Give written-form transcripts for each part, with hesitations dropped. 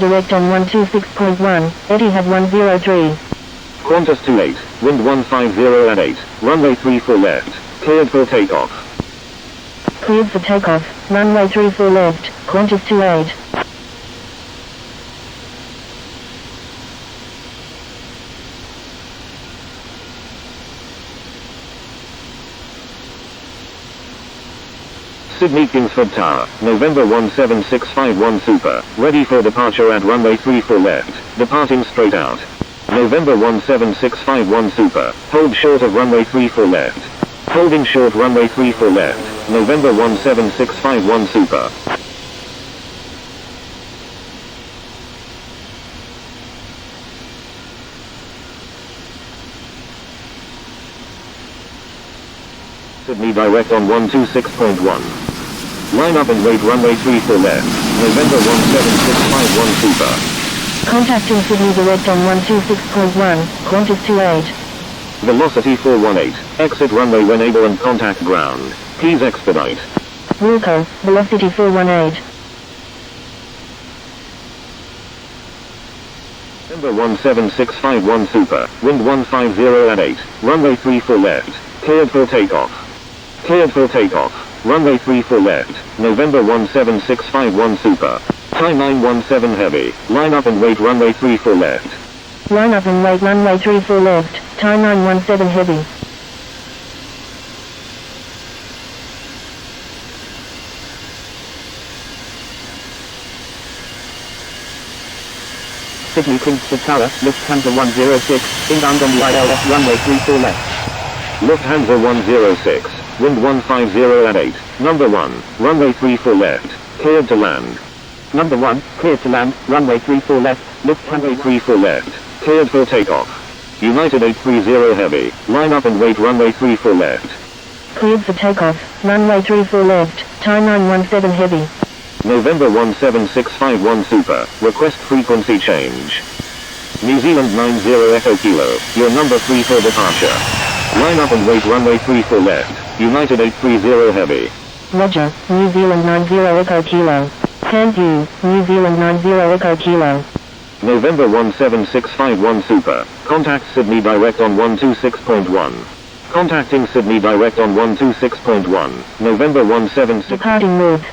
direct on 126.1, Etihad 103. Qantas 28, wind 150 at 8, runway 34 left, cleared for takeoff. Cleared for takeoff, runway 34 left, Qantas 28. Sydney Kingsford Tower, November 17651 Super, ready for departure at runway 34 left, departing straight out. November 17651 Super, hold short of runway 34 left. Holding short runway 34 left, November 17651 Super. Sydney direct on 126.1. Line up and wait runway 34 left, November 17651 Super. Contacting Sydney direct on 126.1, Qantas 28. Velocity 418, exit runway when able and contact ground. Please expedite. Wilco, velocity 418. November 17651 Super, wind 150 at 8, runway 34 left, cleared for takeoff. Cleared for takeoff. Runway 34 left, November 17651 Super. Time 917 heavy, line up and wait runway 34 left. Line up and wait runway 34 left, time 917 heavy. Sydney Kingsford Tower, Lufthansa 106, inbound on the ILS runway 34 left. Lufthansa 106. Wind 150 at 8, number 1, runway 34 left, cleared to land. Number 1, cleared to land, runway 34 left, Lufthansa 34 left, cleared for takeoff. United 830 heavy, line up and wait runway 34 left. Cleared for takeoff, runway 34 left, time 917 heavy. November 17651 Super, request frequency change. New Zealand 90 Echo Kilo, your number 3 for departure. Line up and wait runway 34 left. United 830 heavy. Roger, New Zealand 90 Echo Kilo. Can do, New Zealand 90 Echo Kilo. November 17651 Super, contact Sydney direct on 126.1. Contacting Sydney direct on 126.1, November 176. Departing north.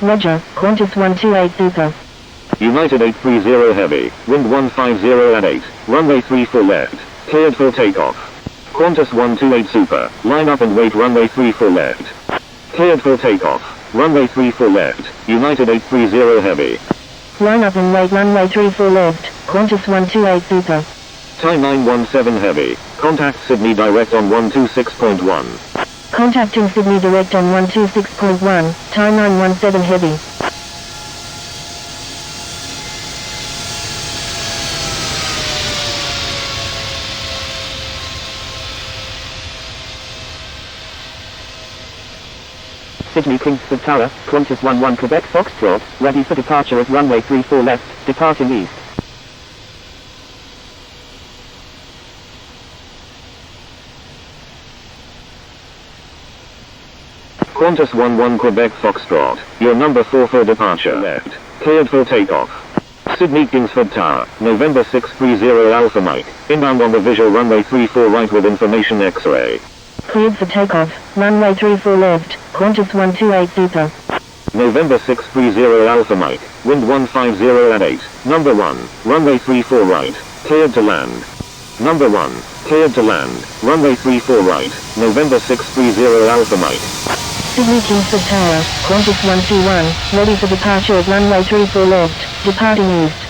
Roger, Qantas 128 Super. United 830 heavy, wind 150 at 8, runway 34 left, cleared for takeoff. Qantas 128 Super, line up and wait runway 34 left. Cleared for takeoff, runway 34 left, United 830 heavy. Line up and wait runway 34 left, Qantas 128 Super. Time 917 heavy, contact Sydney direct on 126.1. Contacting Sydney direct on 126.1, time 917 heavy. Sydney Kingsford Tower, Qantas 11 Quebec Foxtrot, ready for departure at runway 34 left, departing east. Qantas 11 Quebec Foxtrot, your number 4 for departure left, cleared for takeoff. Sydney Kingsford Tower, November 630 Alpha Mike, inbound on the visual runway 34 right with information X-ray. Cleared for takeoff, runway 34 left, Qantas 128 Super. November 630 Alpha Mike, wind 150 at 8, number 1, runway 34 right, cleared to land. Number 1, cleared to land, runway 34 right, November 630 Alpha Mike. Sydney Kingsford Tower, Qantas 121, ready for departure at runway 34 left, departing east.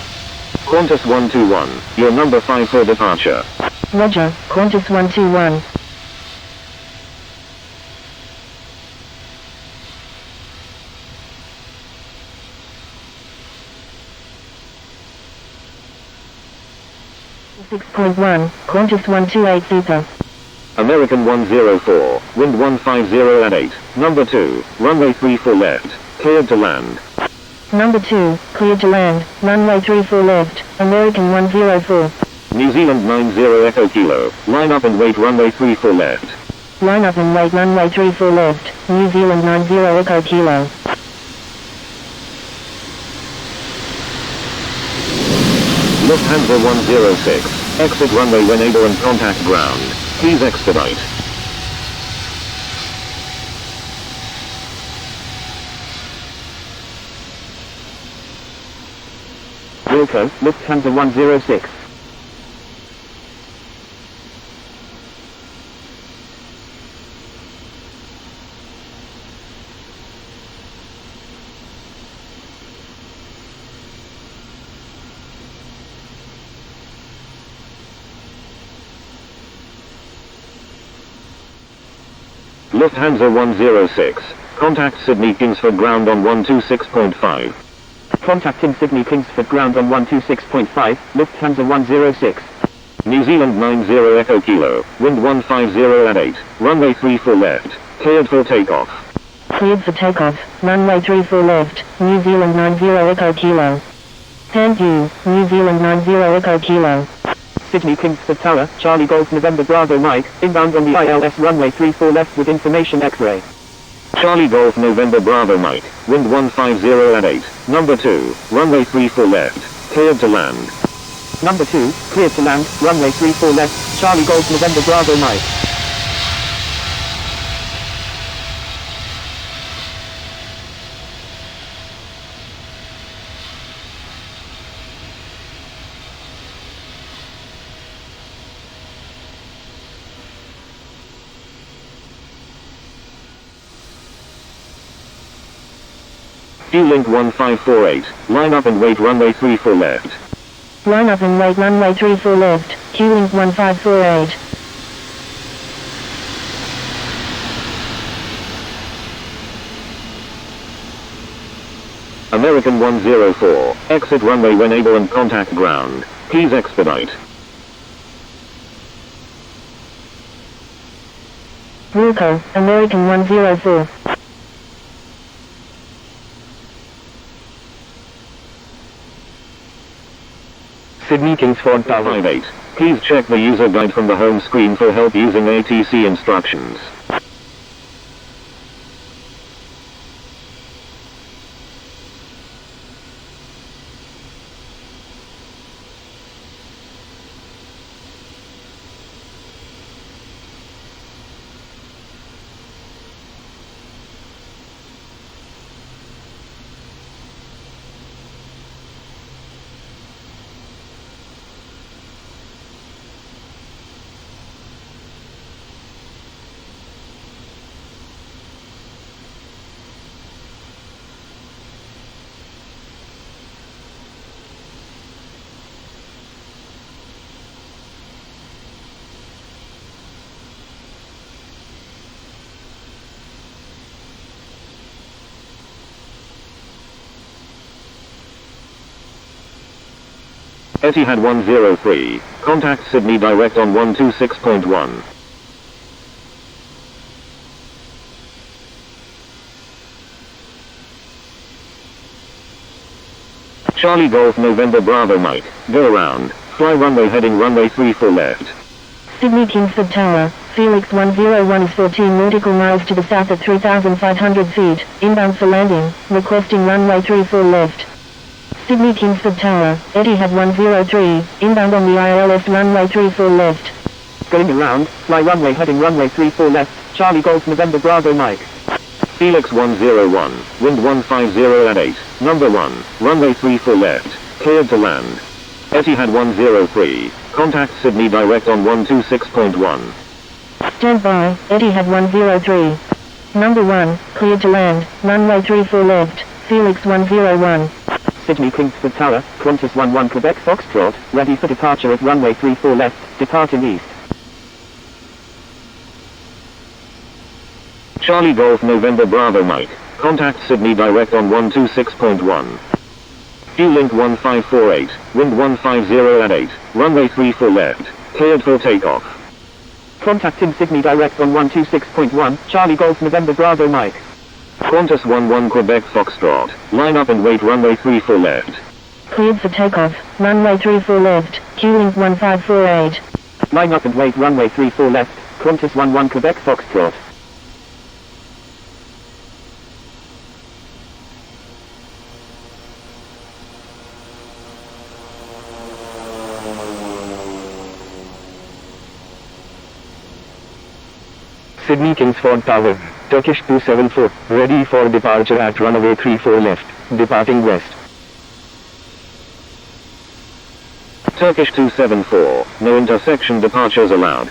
Qantas 121, your number 5 for departure. Roger, Qantas 121. Qantas 128 Super. American 104, wind 150 at 8, number 2, runway 34 left, cleared to land. Number 2, cleared to land, runway 34 left, American 104. New Zealand 90 Echo Kilo, line up and wait runway 34 left. Line up and wait runway 34 left, New Zealand 90 Echo Kilo. Lufthansa 106. Exit runway when able and contact ground. Please expedite. Wilco, Lufthansa 106. Lufthansa 106. Contact Sydney Kingsford ground on 126.5. Contacting Sydney Kingsford ground on 126.5, Lufthansa 106. New Zealand 90 Echo Kilo, wind 150 at 8, runway 34 left, cleared for takeoff. Cleared for takeoff, runway 34 left, New Zealand 90 Echo Kilo. Thank you, New Zealand 90 Echo Kilo. Sydney Kingsford Tower, Charlie Golf November Bravo Mike, inbound on the ILS runway 34 left with information X-ray. Charlie Golf November Bravo Mike, wind 150 at 8, number 2, runway 34 left, cleared to land. Number 2, cleared to land, runway 34 left, Charlie Golf November Bravo Mike. Q-Link 1548, line up and wait runway 34 left. Line up and wait runway 34 left, Q-Link 1548. American 104, exit runway when able and contact ground. Please expedite. Wilco, American 104. Sydney Kingsford Tower. 58. Please check the user guide from the home screen for help using ATC instructions. Etihad 103, contact Sydney direct on 126.1. Charlie Golf November Bravo Mike, go around, fly runway heading runway 34 left. Sydney Kingsford Tower, Felix 101 is 14 nautical miles to the south at 3,500 feet, inbound for landing, requesting runway 34 left. Sydney Kingsford Tower, Etihad 103, inbound on the ILS runway 34 left. Going around, fly runway heading runway 34 left, Charlie Golf November Bravo Mike. Felix 101, wind 150 at 8, number 1, runway 34 left, cleared to land. Etihad 103, contact Sydney direct on 126.1. Stand by, Etihad 103. Number 1, cleared to land, runway 34 left, Felix 101. Sydney Kingsford Tower, Qantas 11 Quebec Foxtrot, ready for departure at runway 34 left, departing east. Charlie Golf November Bravo Mike, contact Sydney direct on 126.1. Q-Link 1548, wind 150 at 8, runway 34 left, cleared for takeoff. Contacting Sydney direct on 126.1, Charlie Golf November Bravo Mike. Qantas 11 Quebec Foxtrot, line up and wait runway 34 left. Cleared for takeoff, runway 34 left, Q-Link 1548. Line up and wait runway 34 left, Qantas 11 Quebec Foxtrot. Sydney Kingsford Tower, Turkish 274, ready for departure at runway 34 left, departing west. Turkish 274, no intersection departures allowed.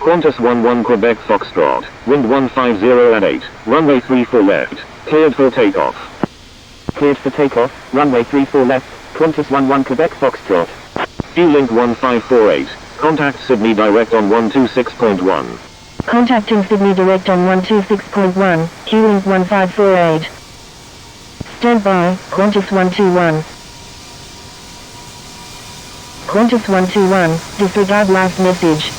Qantas 11 Quebec Foxtrot, wind 150 at 8, runway 34 left, cleared for takeoff. Cleared for takeoff, runway 34 left, Qantas 11 Quebec Foxtrot. Link 1548, contact Sydney direct on 126.1. Contacting Sydney direct on 126.1, Link 1548. Stand by, Qantas 121. Qantas 121, disregard last message.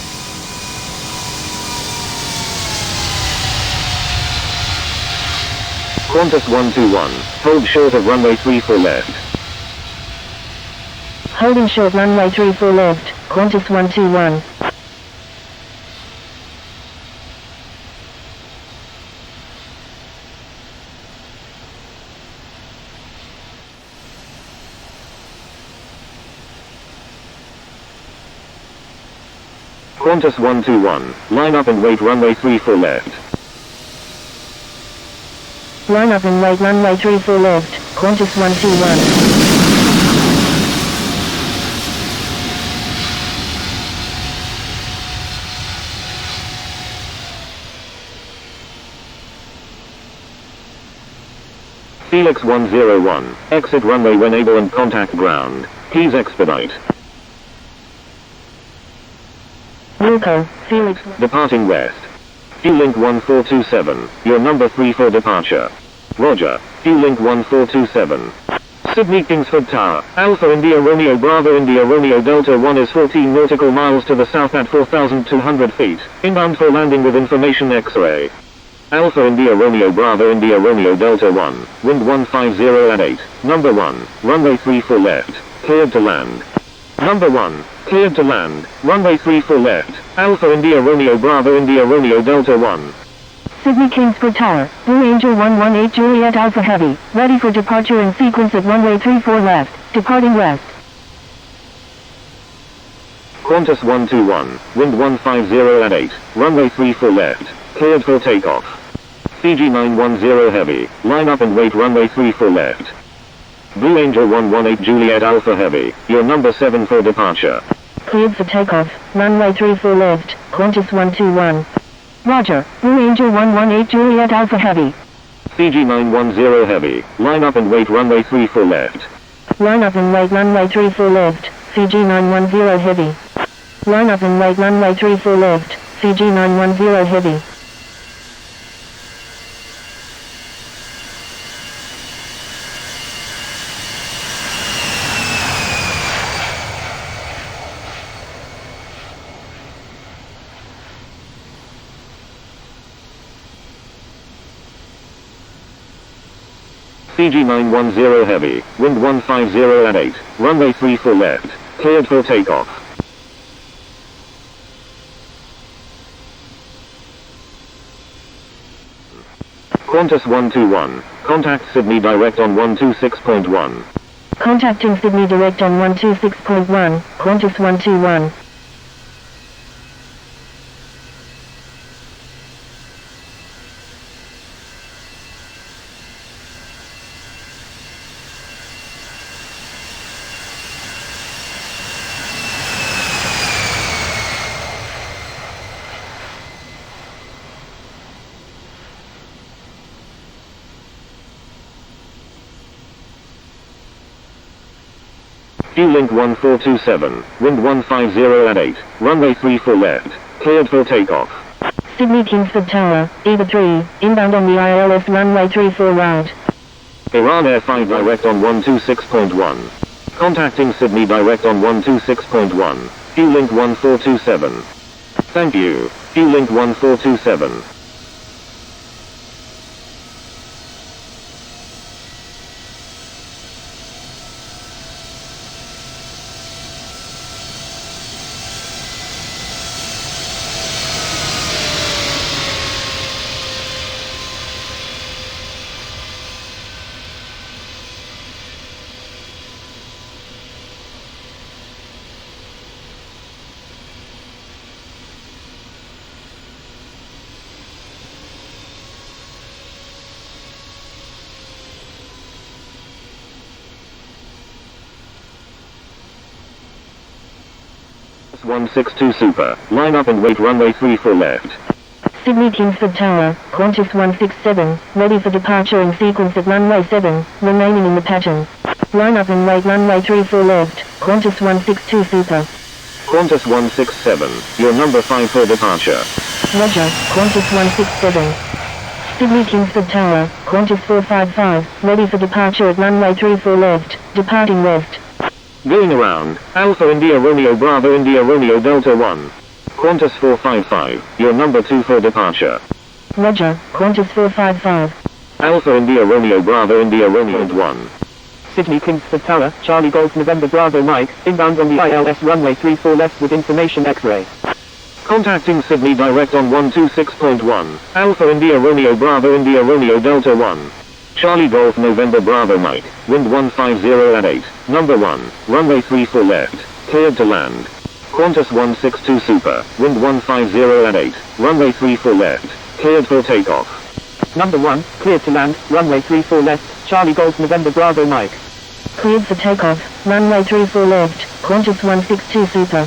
Qantas 121, hold short of runway 34 left. Holding short runway 34 left, Qantas 121. Qantas 121, line up and wait runway 34 left. Line up and wait runway 34 left, Qantas 121. Felix 101, exit runway when able and contact ground. Please expedite. Wilco, Felix. Departing west. Link 1427, your number 3 for departure. Roger, Link 1427. Sydney Kingsford Tower, Alpha India Romeo Bravo India Romeo Delta 1 is 14 nautical miles to the south at 4,200 feet, inbound for landing with information X-ray. Alpha India Romeo Bravo India Romeo Delta 1, wind 150 at 8, number 1, runway 34 left, cleared to land. Number 1, cleared to land, runway 34 left, Alpha India Romeo Bravo India Romeo Delta 1. Sydney Kingsford Tower, Blue Angel 118 Juliet Alpha Heavy, ready for departure in sequence at runway 34 left, departing west. Qantas 121, wind 150 at 8, runway 34 left, cleared for takeoff. Fiji 910 Heavy, line up and wait runway 34 left. Blue Angel 118 Juliet Alpha Heavy, your number 7 for departure. Cleared for takeoff, runway 34 left, Qantas 121. Roger, Blue Angel 118 Juliet Alpha Heavy. Fiji 910 Heavy, line up and wait runway 34 left. Line up and wait runway 34 left, Fiji 910 Heavy. Line up and wait runway 34 left, Fiji 910 Heavy. Fiji 910 Heavy, wind 150 at 8, runway 34 left, cleared for takeoff. Qantas 121, contact Sydney direct on 126.1. Contacting Sydney direct on 126.1, Qantas 121. Link 1427, wind 150 at 8, runway 34 left, cleared for takeoff. Sydney Kingsford Tower, EVA 3, inbound on the ILS runway 34 route. Iran Air 5 direct on 126.1. Contacting Sydney direct on 126.1. Q-Link 1427. Thank you, Q-Link 1427. S162 Super, line up and wait runway 34 left. Sydney Kingsford Tower, Qantas 167, ready for departure in sequence at runway 7, remaining in the pattern. Line up and wait runway 34 left, Qantas 162 Super. Qantas 167, your number 5 for departure. Roger, Qantas 167. Sydney Kingsford Tower, Qantas 455, ready for departure at runway 34 left, departing left. Going around, Alpha India Romeo Bravo India Romeo Delta 1. Qantas 455, your number 2 for departure. Roger, Qantas 455. Alpha India Romeo Bravo India Romeo 1. Sydney Kingsford Tower, Charlie Golf November Bravo Mike, inbound on the ILS runway 34 left with information X-ray. Contacting Sydney direct on 126.1. Alpha India Romeo Bravo India Romeo Delta 1. Charlie Golf November Bravo Mike, wind 150 at 8, number 1, runway 34 left, cleared to land. Qantas 162 Super, wind 150 at 8, runway 34 left, cleared for takeoff. Number 1, cleared to land, runway 34 left, Charlie Golf November Bravo Mike. Cleared for takeoff, runway 34 left, Qantas 162 Super.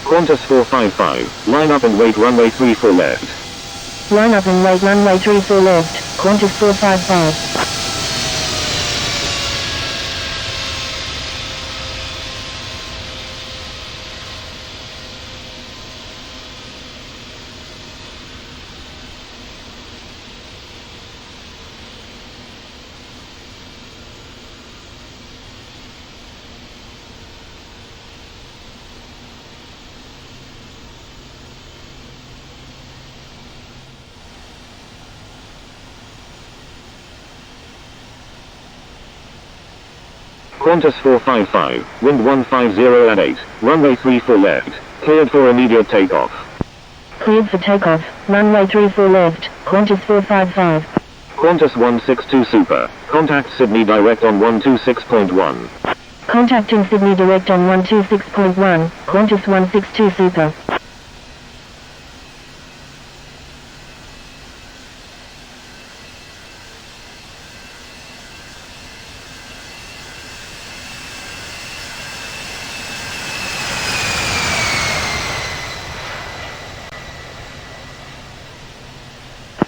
Qantas 455, line up and wait runway 34 left. Line up and wait runway 34 left, Qantas 455. Qantas 455, wind 150 at 8, runway 34 left, cleared for immediate takeoff. Cleared for takeoff, runway 34 left, Qantas 455. Qantas 162 Super, contact Sydney direct on 126.1. Contacting Sydney direct on 126.1, Qantas 162 Super.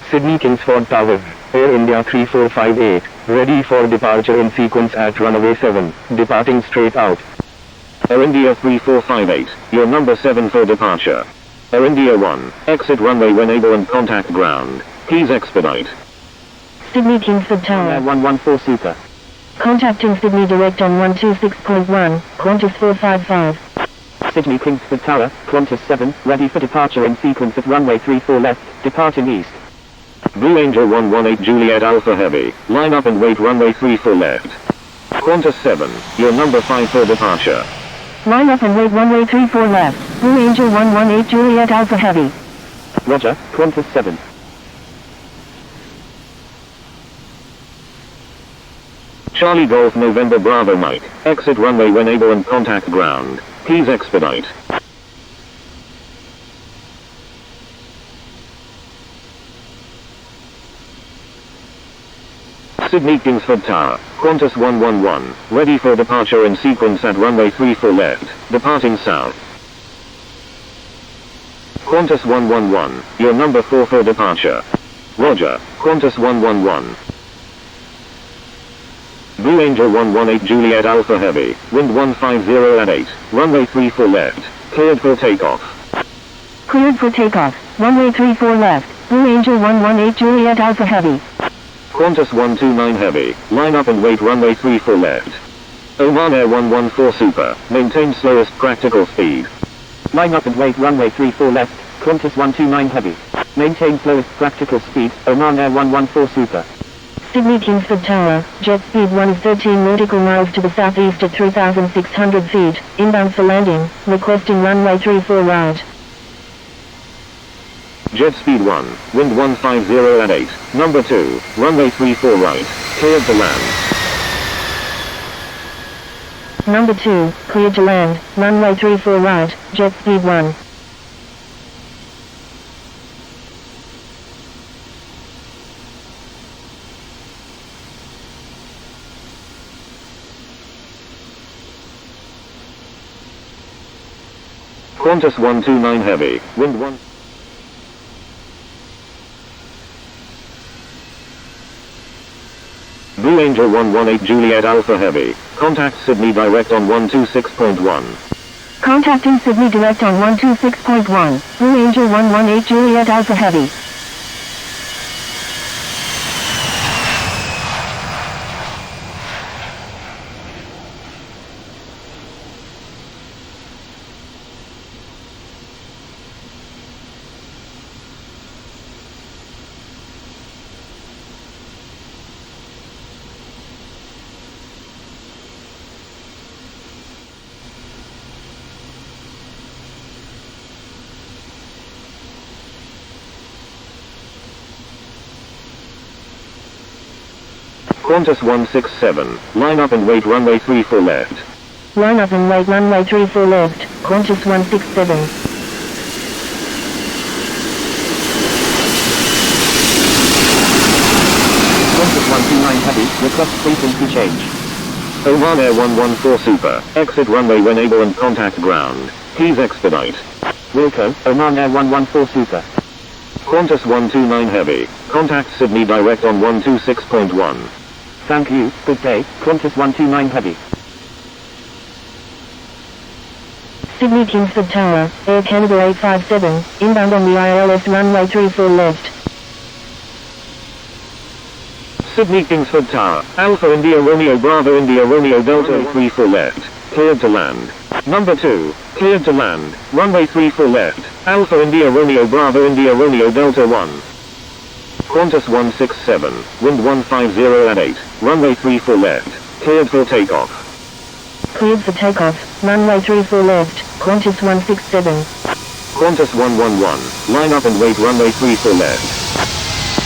Sydney Kingsford Tower, Air India 3458, ready for departure in sequence at runway 7, departing straight out. Air India 3458, your number 7 for departure. Air India 1, exit runway when able and contact ground. Please expedite. Sydney Kingsford Tower. Air 114 Super. Contacting Sydney direct on 126.1, Qantas 455. Sydney Kingsford Tower, Qantas 7, ready for departure in sequence at runway 34 left, departing east. Blue Angel 118 Juliet Alpha Heavy, line up and wait runway 34 left. Qantas 7, your number 5 for departure. Line up and wait runway 34 left, Blue Angel 118 Juliet Alpha Heavy. Roger, Qantas 7. Charlie Golf November Bravo Mike, exit runway when able and contact ground. Please expedite. Sydney Kingsford Tower, Qantas 111, ready for departure in sequence at runway 34 left, departing south. Qantas 111, your number 4 for departure. Roger, Qantas 111. Blue Angel 118 Juliet Alpha Heavy, wind 150 at 8, runway 34 left, cleared for takeoff. Cleared for takeoff. Runway 34 left. Blue Angel 118 Juliet Alpha Heavy. Qantas 129 Heavy, line up and wait runway 34 left. Oman Air 114 Super, maintain slowest practical speed. Line up and wait runway 34 left, Qantas 129 Heavy. Maintain slowest practical speed, Oman Air 114 Super. Sydney Kingsford Tower, jet speed 1 is 13 nautical miles to the southeast at 3,600 feet, inbound for landing, requesting runway 34 right. Jet speed 1, wind 150 at 8, number 2, runway 34 right, cleared to land. Number 2, cleared to land, runway 34 right, jet speed 1. Qantas 129 Heavy, wind 1. Blue Angel 118 Juliet Alpha Heavy, contact Sydney direct on 126.1. Contacting Sydney direct on 126.1, Blue Angel 118 Juliet Alpha Heavy. Qantas 167, line up and wait runway 34 left. Line up and wait runway 34 left, Qantas 167. Qantas 129 Heavy, request frequency change. Oman Air 114 Super, exit runway when able and contact ground. Please expedite. Wilco, Oman Air 114 Super. Qantas 129 Heavy, contact Sydney direct on 126.1. Thank you, good day, Qantas 129 Heavy. Sydney Kingsford Tower, Air Canada 857, inbound on the ILS runway 34 left. Sydney Kingsford Tower, Alpha India Romeo Bravo India Romeo Delta 34 left, cleared to land. Number 2, cleared to land, runway 34 left, Alpha India Romeo Bravo India Romeo Delta 1. Qantas 167, wind 150 at 8, runway 34 left, cleared for takeoff. Cleared for takeoff, runway 34 left, Qantas 167. Qantas 111, line up and wait runway 34 left.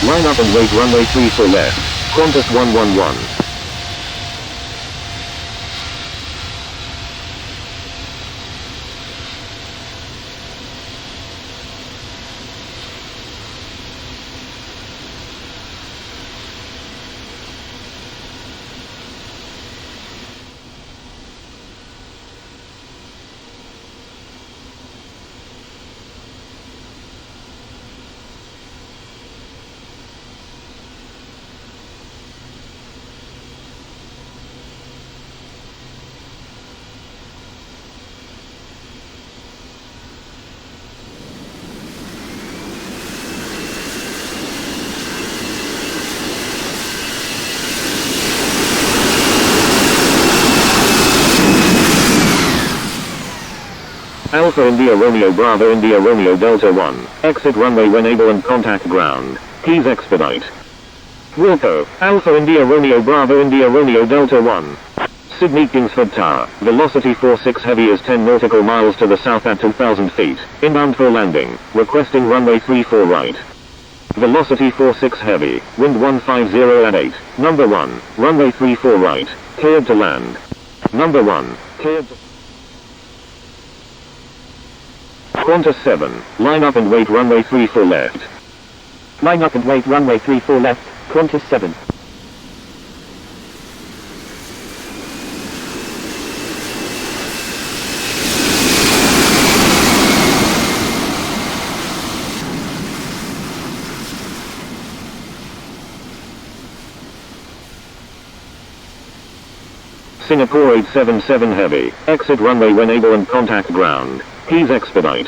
Line up and wait runway 34 left, Qantas 111. Alpha India Romeo Bravo India Romeo Delta 1, exit runway when able and contact ground. Please expedite. Wilco, Alpha India Romeo Bravo India Romeo Delta 1. Sydney Kingsford Tower, velocity 46 Heavy is 10 nautical miles to the south at 2,000 feet, inbound for landing, requesting runway 34 right. Velocity 46 Heavy, wind 150 at 8, number 1, runway 34 right, cleared to land. Number 1, cleared to... Qantas 7, line up and wait runway 34 left. Line up and wait runway 34 left, Qantas 7. Singapore 877 Heavy, exit runway when able and contact ground. Please expedite.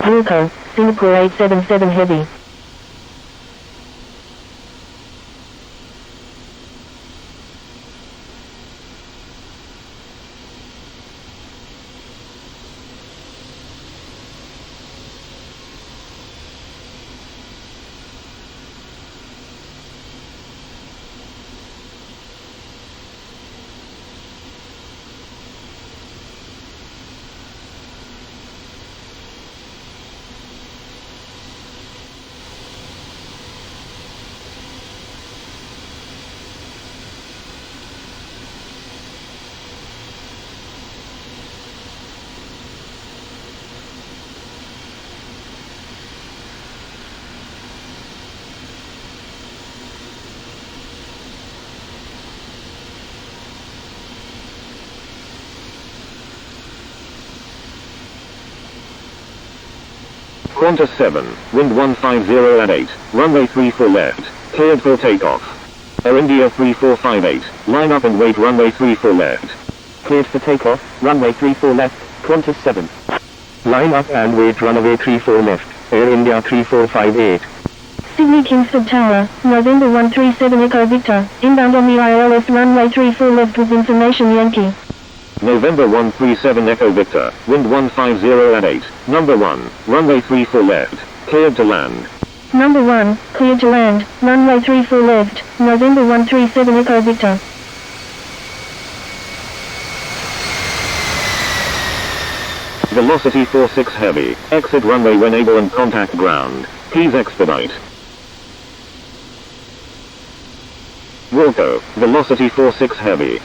Wilco, Singapore 877 Heavy. Qantas 7, wind 150 at 8, runway 34 left, cleared for takeoff. Air India 3458, line up and wait runway 34 left. Cleared for takeoff, runway 34 left, Qantas 7. Line up and wait runway 34 left, Air India 3458. Sydney Kingsford Tower, November 137 Echo Victor, inbound on the ILS runway 34 left with information Yankee. November 137 Echo Victor, wind 150 at 8, number 1, runway 34 left, cleared to land. Number 1, cleared to land, runway 34 left, November 137 Echo Victor. Velocity 46 heavy, exit runway when able and contact ground, please expedite. Wilco, velocity 46 heavy.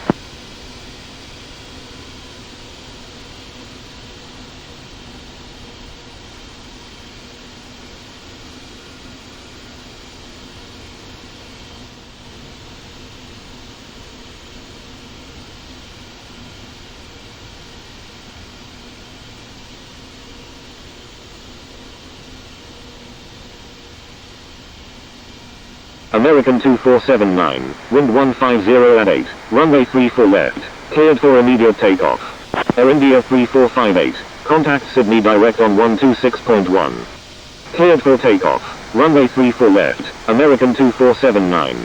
American 2479, wind 150 at 8, runway 34 left, cleared for immediate takeoff. Air India 3458, contact Sydney direct on 126.1. Cleared for takeoff, runway 34 left, American 2479.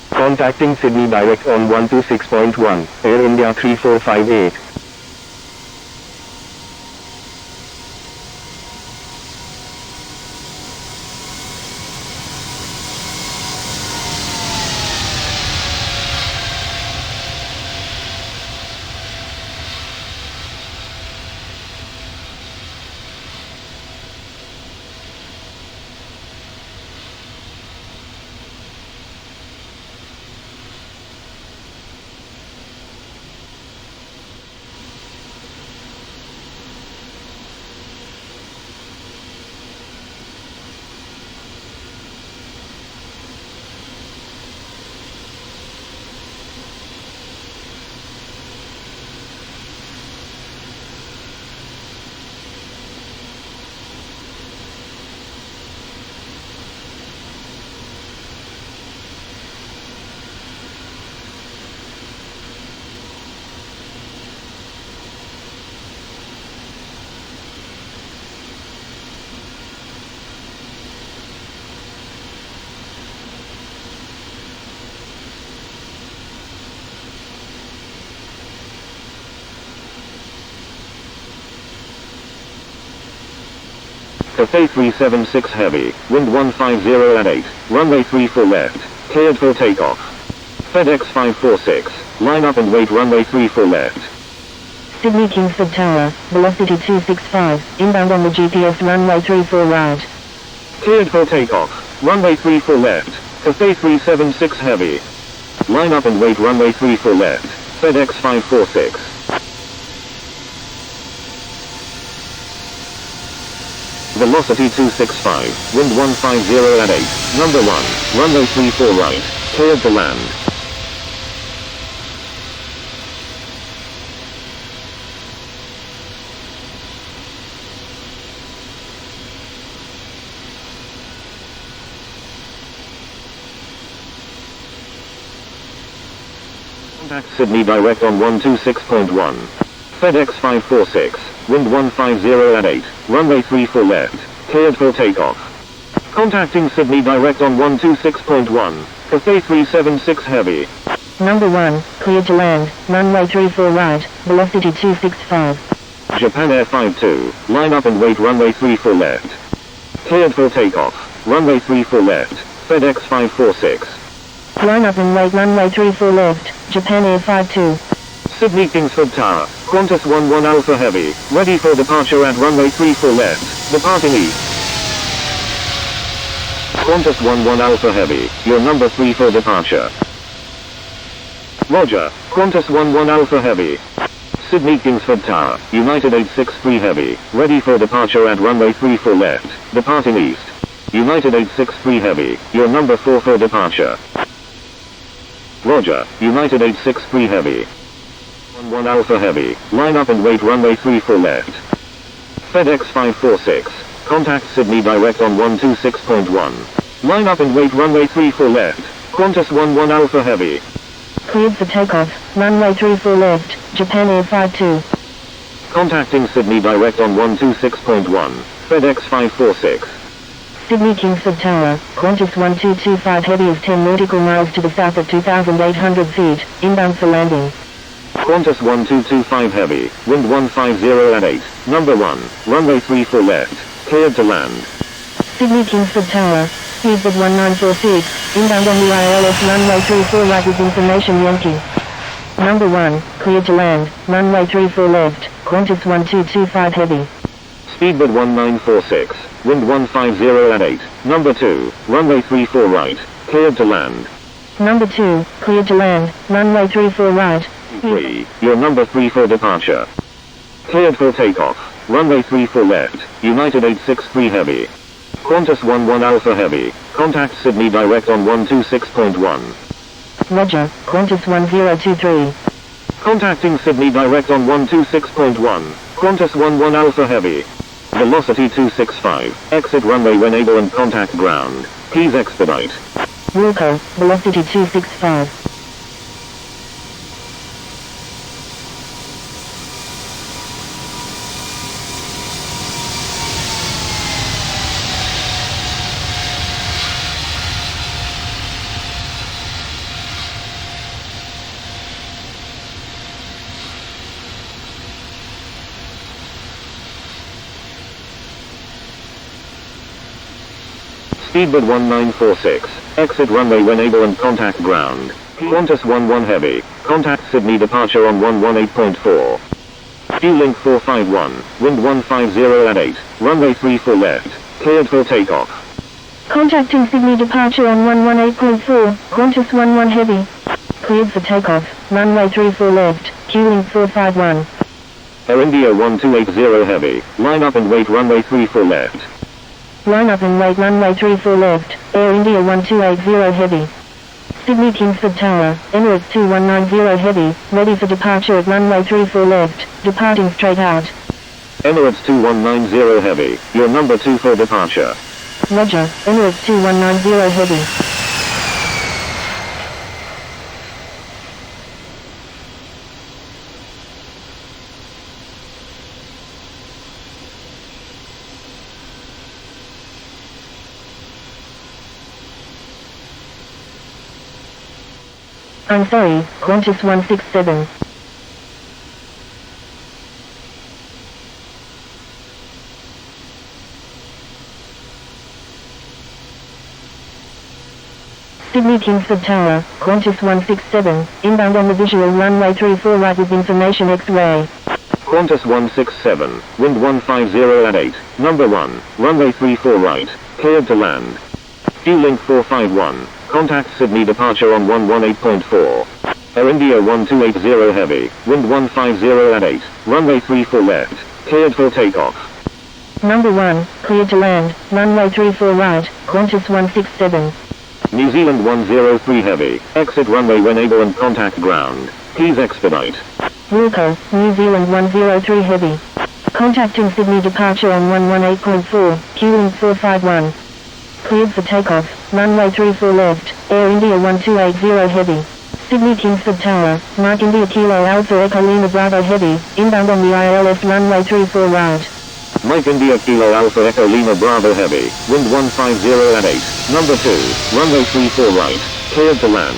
Contacting Sydney direct on 126.1, Air India 3458. Cathay 376 heavy, wind 150 at 8, runway 34 left, cleared for takeoff. FedEx 546, line up and wait runway 34 left. Sydney Kingsford Tower, velocity 265, inbound on the GPS runway 34 right. Cleared for takeoff, runway 34 left, Cathay 376 heavy. Line up and wait runway 34 left, FedEx 546. Velocity 265, wind 150 at 8, number 1, runway 34 right, cleared to land. Contact Sydney direct on 126.1. FedEx 546, wind 150 at 8, runway 34 left, cleared for takeoff. Contacting Sydney direct on 126.1, Cathay 376 heavy. Number 1, cleared to land, runway 34 right, velocity 265. Japan Air 52, line up and wait runway 34 left. Cleared for takeoff, runway 34 left, FedEx 546. Line up and wait runway 34 left, Japan Air 52. Sydney Kingsford Tower, Qantas 11 Alpha Heavy, ready for departure at runway 34 left, departing east. Qantas 11 Alpha Heavy, your number 3 for departure. Roger, Qantas 11 Alpha Heavy. Sydney Kingsford Tower, United 863 Heavy, ready for departure at runway 34 left, departing east. United 863 Heavy, your number 4 for departure. Roger, United 863 Heavy. 11 Alpha Heavy, line up and wait runway 34 left. FedEx 546, contact Sydney direct on 126.1. Line up and wait runway 34 left, Qantas 11 Alpha Heavy. Cleared for takeoff, runway 34 left, Japan Air 52. Contacting Sydney direct on 126.1, FedEx 546. Sydney Kingsford Tower, Qantas 1225 Heavy is 10 nautical miles to the south at 2,800 feet, inbound for landing. Qantas 1225 Heavy, wind 150 at 8, number 1, runway 34 left, cleared to land. Sydney Kingsford Tower, speedbird 1946, inbound on the ILS runway 34 right with information Yankee. Number 1, cleared to land, runway 34 left, Qantas 1225 Heavy. Speedbird 1946, wind 150 at 8, number 2, runway 34 right, cleared to land. Number 2, cleared to land, runway 34 right. 3, your number 3 for departure. Cleared for takeoff, runway 34 left, United 863 Heavy. Qantas 11 Alpha Heavy, contact Sydney direct on 126.1. Roger, Qantas 1023. Contacting Sydney direct on 126.1, Qantas 11 Alpha Heavy. Velocity 265, exit runway when able and contact ground. Please expedite. Wilco, velocity 265. Speedbird 1946, exit runway when able and contact ground. Qantas 11 Heavy, contact Sydney departure on 118.4. Fuel 451, wind 150 at 8, runway 34 left, cleared for takeoff. Contacting Sydney departure on 118.4, Qantas 11 Heavy. Cleared for takeoff, runway 34 left, Q-Link 451. Air India 1280 Heavy, line up and wait runway 34 left. Line up and wait runway 34 left, Air India 1280 Heavy. Sydney Kingsford Tower, Emirates 2190 Heavy, ready for departure at runway 34 left, departing straight out. Emirates 2190 Heavy, your number 2 for departure. Roger, Emirates 2190 Heavy. I'm sorry, Qantas 167. Sydney Kingsford Tower, Qantas 167, inbound on the visual runway 34 right with information X-ray. Qantas 167, wind 150 at 8, number 1, runway 34 right, cleared to land. Fuel 451, contact Sydney departure on 118.4. Air India 1280 Heavy, wind 150 at 8, runway 34 left, cleared for takeoff. Number 1, cleared to land, runway 34 right, Qantas 167. New Zealand 103 Heavy, exit runway when able and contact ground. Please expedite. Wilco, New Zealand 103 Heavy. Contacting Sydney departure on 118.4, Q-Link 451. Cleared for takeoff, runway 34 left, Air India 1280 Heavy. Sydney Kingsford Tower, Mark India Kilo Alpha Echo Lima Bravo Heavy, inbound on the ILS runway 34 right. Mike India Kilo Alpha Echo Lima Bravo Heavy, wind 150 at 8, number 2, runway 34 right, cleared to land.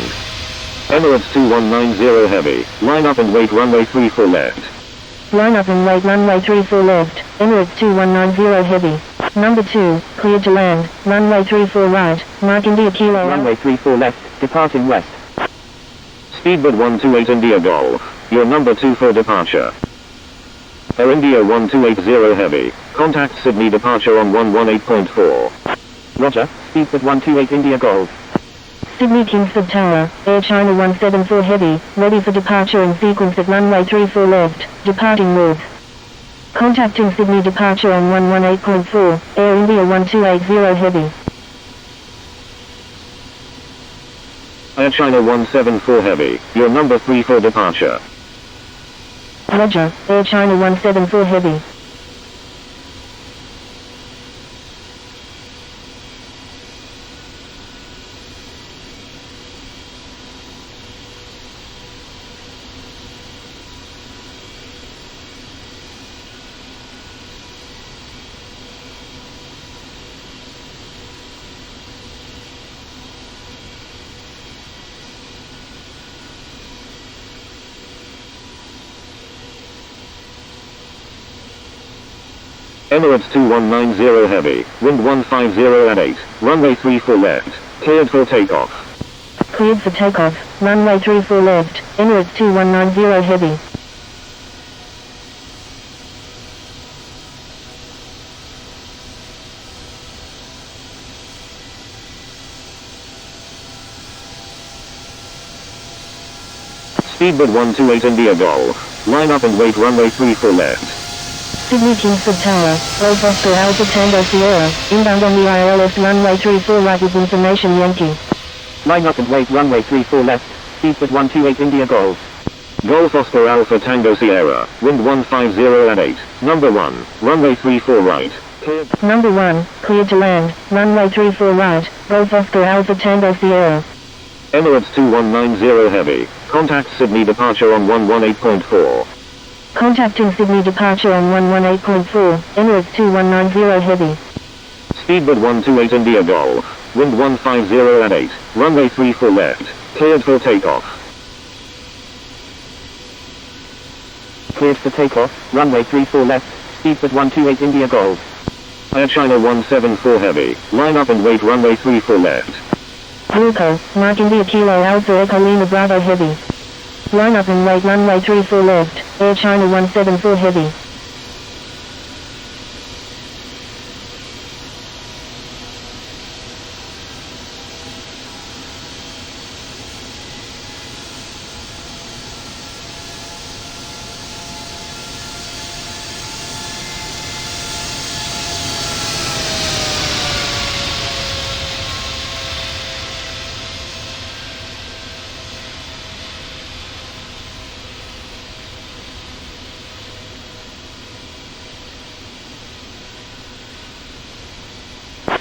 Emirates 2190 Heavy, line up and wait runway 34 left. Line up and wait runway 34 left, Emirates 2190 Heavy. Number 2, cleared to land, runway 34 right, Mark India Kilo Runway 34 left, departing west. Speedbird 128 India Golf, your number 2 for departure. Air India 1280 Heavy, contact Sydney departure on 118.4. Roger, Speedbird 128 India Golf. Sydney Kingsford Tower, Air China 174 Heavy, ready for departure in sequence at runway 34 left, departing north. Contacting Sydney departure on 118.4, Air India 1280 Heavy. Air China 174 Heavy, your number 3 for departure. Roger, Air China 174 Heavy. Emirates 2190 Heavy, wind 150 at 8, runway 34 left, cleared for takeoff. Cleared for takeoff, runway 34 left, Emirates 2190 Heavy. Speedbird 128 India Golf, line up and wait runway 34 left. Sydney Kingsford Tower, Golf Oscar Alpha Tango Sierra, inbound on the ILS runway 34 right with information Yankee. Line up and wait runway 34 left, Speedbird 128 India Golf. Golf Oscar Alpha Tango Sierra, wind 150 at 8, number 1, runway 34 right, cleared. Number 1, cleared to land, runway 34 right, Golf Oscar Alpha Tango Sierra. Emirates 2190 Heavy, contact Sydney departure on 118.4. Contacting Sydney departure on 118.4, Emirates 2190 Heavy. Speedbird 128 India Golf, wind 150 at 8, runway 34 left, cleared for takeoff. Cleared for takeoff, runway 34 left, Speedbird 128 India Golf. Air China 174 Heavy, line up and wait runway 34 left. Wilco, Mark India Kilo Alpha Echo Lima Bravo Heavy. Line up and wait runway 34 left, Air China 174 Heavy.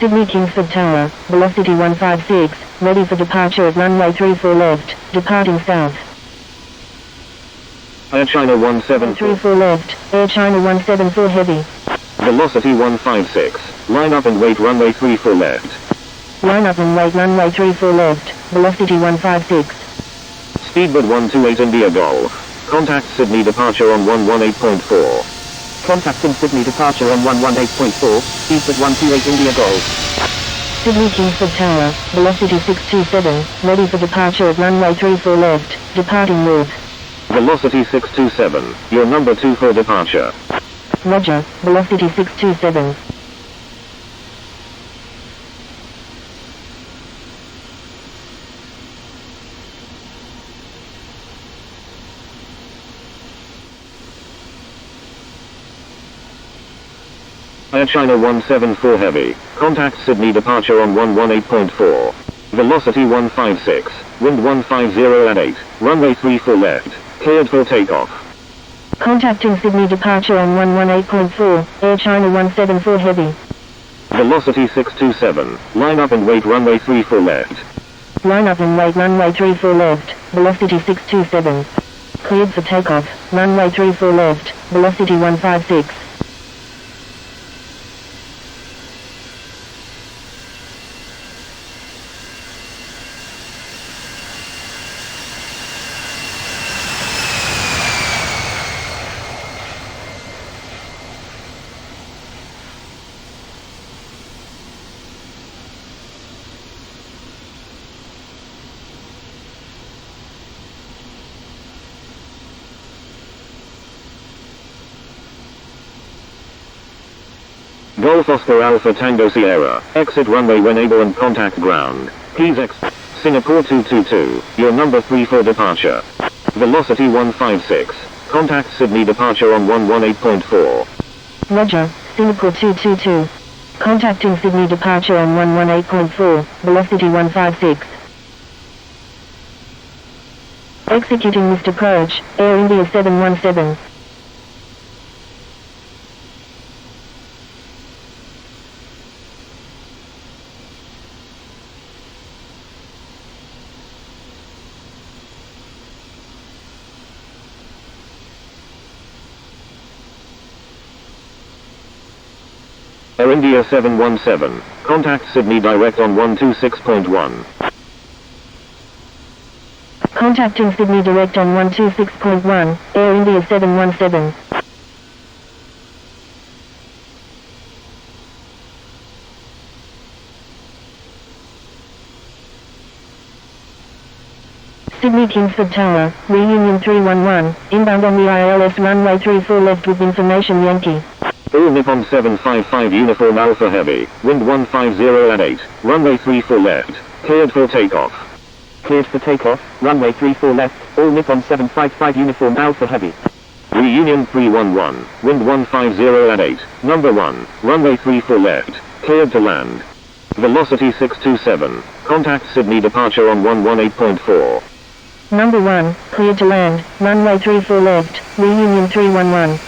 Sydney Kingsford Tower, velocity 156, ready for departure at runway 34 left, departing south. Air China 174. 34 left, Air China 174 Heavy. Velocity 156, line up and wait runway 34 left. Line up and wait runway 34 left, velocity 156. Speedbird 128 India Golf, contact Sydney departure on 118.4. Contacting Sydney departure on 118.4, Speedbird 128 India Golf. Sydney Kingsford Tower, velocity 627, ready for departure at runway 34 left, departing north. Velocity 627, your number 2 for departure. Roger, velocity 627. Air China 174 Heavy, contact Sydney departure on 118.4. Velocity 156, wind 150 at 8, runway 34 left, cleared for takeoff. Contacting Sydney departure on 118.4, Air China 174 Heavy. Velocity 627, line up and wait runway 34 left. Line up and wait runway 34 left, velocity 627. Cleared for takeoff, runway 34 left, velocity 156. Golf Oscar Alpha Tango Sierra, exit runway when able and contact ground. Please Singapore 222, your number 3 for departure. Velocity 156, contact Sydney departure on 118.4. Roger, Singapore 222. Contacting Sydney departure on 118.4, velocity 156. Executing missed approach, Air India 717. Air India 717, contact Sydney direct on 126.1. Contacting Sydney direct on 126.1, Air India 717. Sydney Kingsford Tower, Reunion 311, inbound on the ILS runway 34 left with information Yankee. All Nippon 755 Uniform Alpha Heavy, wind 150 at 8, runway 34 left, cleared for takeoff. Cleared for takeoff, runway 34 left, all Nippon 755 Uniform Alpha Heavy. Reunion 311, wind 150 at 8, number 1, runway 34 left, cleared to land. Velocity 627, contact Sydney departure on 118.4. Number 1, cleared to land, runway 34 left, Reunion 311.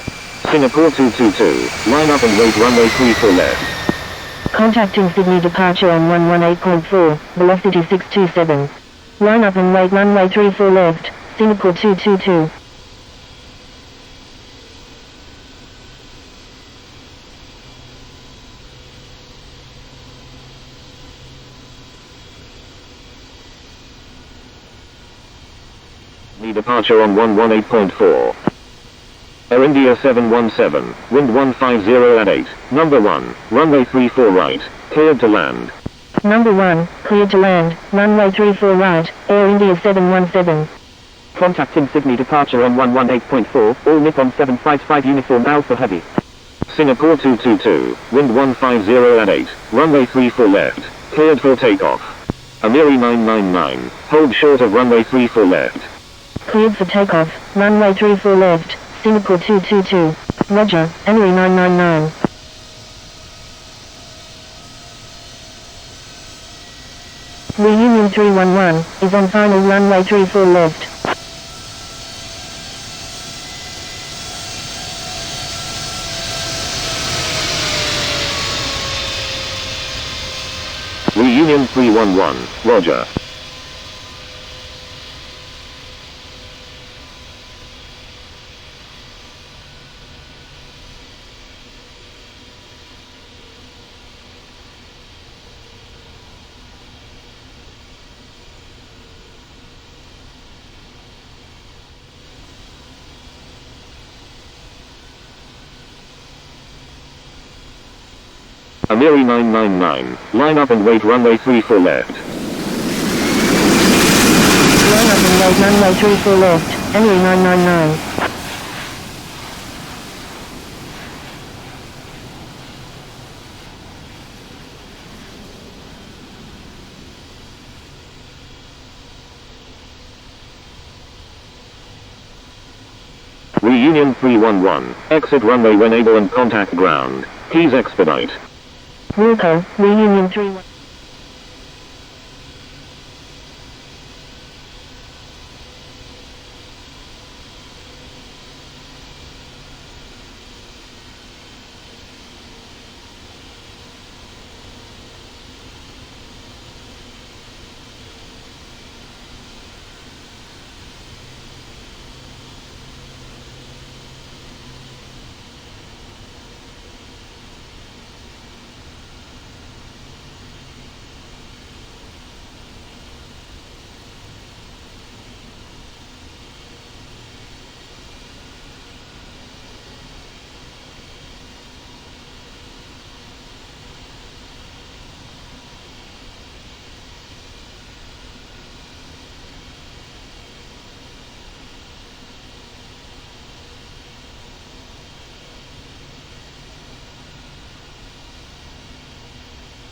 Singapore 222, line up and wait runway 34 left. Contacting Sydney departure on 118.4, velocity 627. Line up and wait runway 34 left, Singapore 222. Departure on 118.4. Air India 717, wind 150 at 8, number 1, runway 34 right, cleared to land. Number 1, cleared to land, runway 34 right, Air India 717. Contacting Sydney departure on 118.4, all Nippon 755 Uniform Alpha Heavy. Singapore 222, wind 150 at 8, runway 34 left, cleared for takeoff. Amiri 999, hold short of runway 34 left. Cleared for takeoff, runway 34 left, Singapore 222. Roger, Amiri 999. Reunion 311, is on final runway 34 left. Reunion 311, roger. Amiri 999, line up and wait runway 34 left. Line up and wait runway 34 left, Amiri 999. Reunion 311, exit runway when able and contact ground. Please expedite. Wilco, Reunion 311.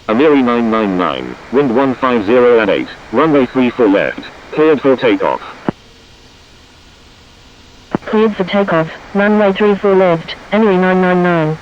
Amiri 999, wind 150 at 8, runway 34 left, cleared for takeoff. Cleared for takeoff, runway 34 left, Amiri 999.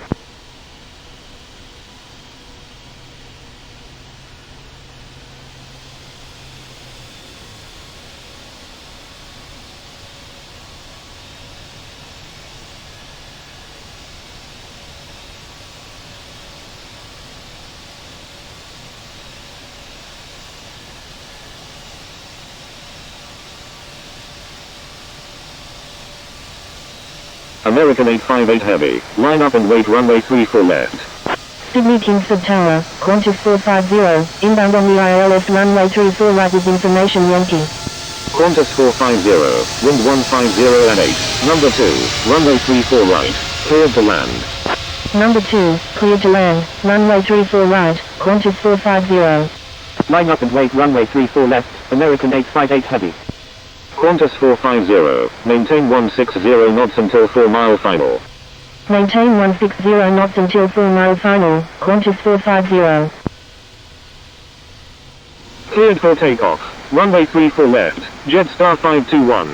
American 858 Heavy, line up and wait runway 34 left. Sydney Kingsford Tower, Qantas 450, inbound on the ILS runway 34 right with information Yankee. Qantas 450, wind 150 at 8, number 2, runway 34 right, cleared to land. Number 2, cleared to land, runway 34 right, Qantas 450. Line up and wait runway 34 left, American 858 Heavy. Qantas 450, maintain 160 knots until 4 mile final. Maintain 160 knots until 4 mile final, Qantas 450. Cleared for takeoff, runway 34 left, JetStar 521.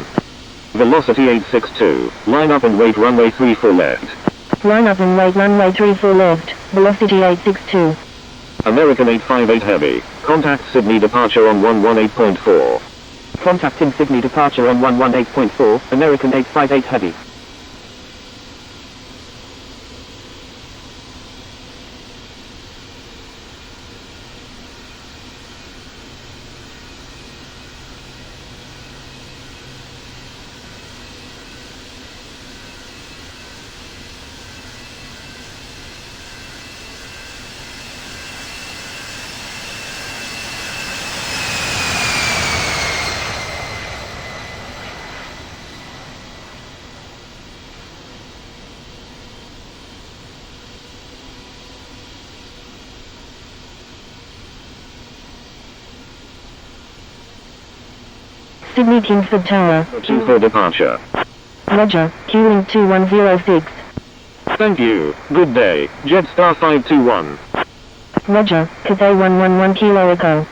Velocity 862, line up and wait runway 34 left. Line up and wait runway 34 left, velocity 862. American 858 Heavy, contact Sydney departure on 118.4. Contacting Sydney departure on 118.4, American 858 Heavy. Sydney Kingsford Tower. 2 for departure. Roger, Q-Link 2106. Thank you, good day, JetStar 521. Roger, Cathay 111 Kilo Echo.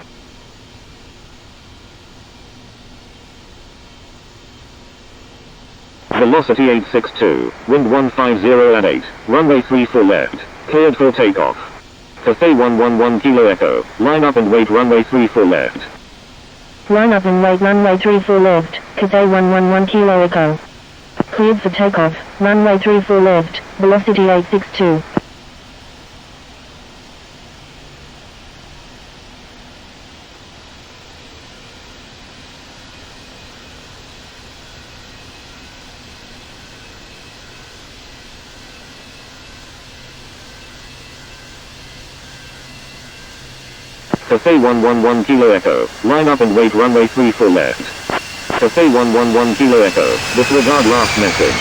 Velocity 862, wind 150 at 8, runway 34 left, cleared for takeoff. Cathay 111 Kilo Echo, line up and wait runway 34 left. Line up and wait runway 34 left, Cathay 111 Kilo Echo. Cleared for takeoff, runway 34 left, velocity 862. Cathay 111 Kilo Echo, line up and wait runway 34 left. Cathay 111 Kilo Echo, disregard last message.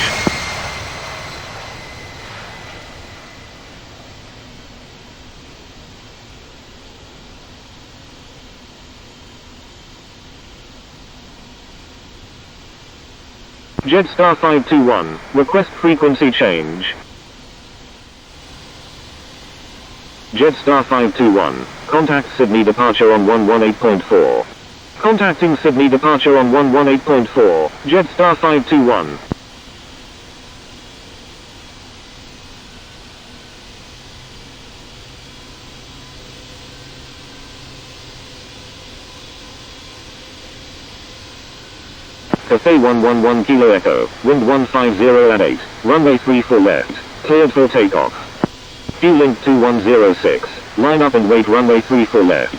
JetStar 521, request frequency change. JetStar 521, contact Sydney departure on 118.4. Contacting Sydney departure on 118.4, JetStar 521. Cathay 111 Kilo Echo, wind 150 at 8, runway 34 left, cleared for takeoff. Q-Link 2106, line up and wait runway 34 left.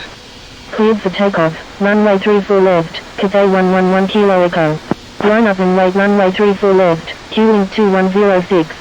Cleared for takeoff, runway 34 left, Cathay 111 Kilo Echo. Line up and wait runway 34 left, Q-Link 2106.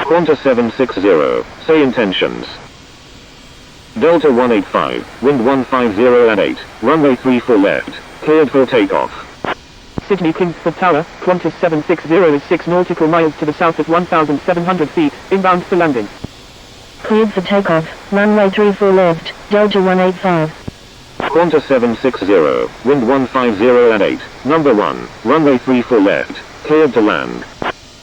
Qantas 760, say intentions. Delta 185, wind 150 at 8, runway 34 left, cleared for takeoff. Sydney Kingsford Tower, Qantas 760 is 6 nautical miles to the south at 1,700 feet, inbound for landing. Cleared for takeoff, runway 34 left, Delta 185. Qantas 760, wind 150 at 8, number 1, runway 34 left, cleared to land.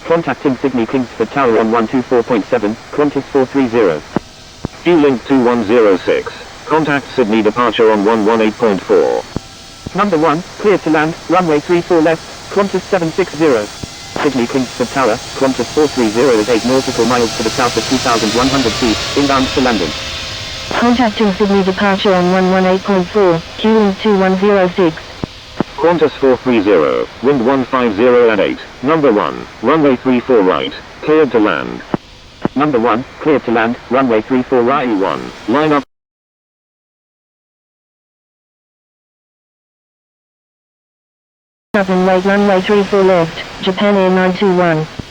Contacting Sydney Kingsford Tower on 124.7, Qantas 430. Q-Link 2106, contact Sydney departure on 118.4. Number 1, cleared to land, runway 34 left, Qantas 760. Sydney Kingsford Tower, Qantas 430 is 8 nautical miles to the south at 2,100 feet, inbound for landing. Contacting Sydney departure on 118.4, Q-Link 2106. Qantas 430, wind 150 at 8, number 1, runway 34 right, cleared to land. Number 1, cleared to land, runway 34 right. E1, line up. Up and wait runway 34 left, Japan Air 921.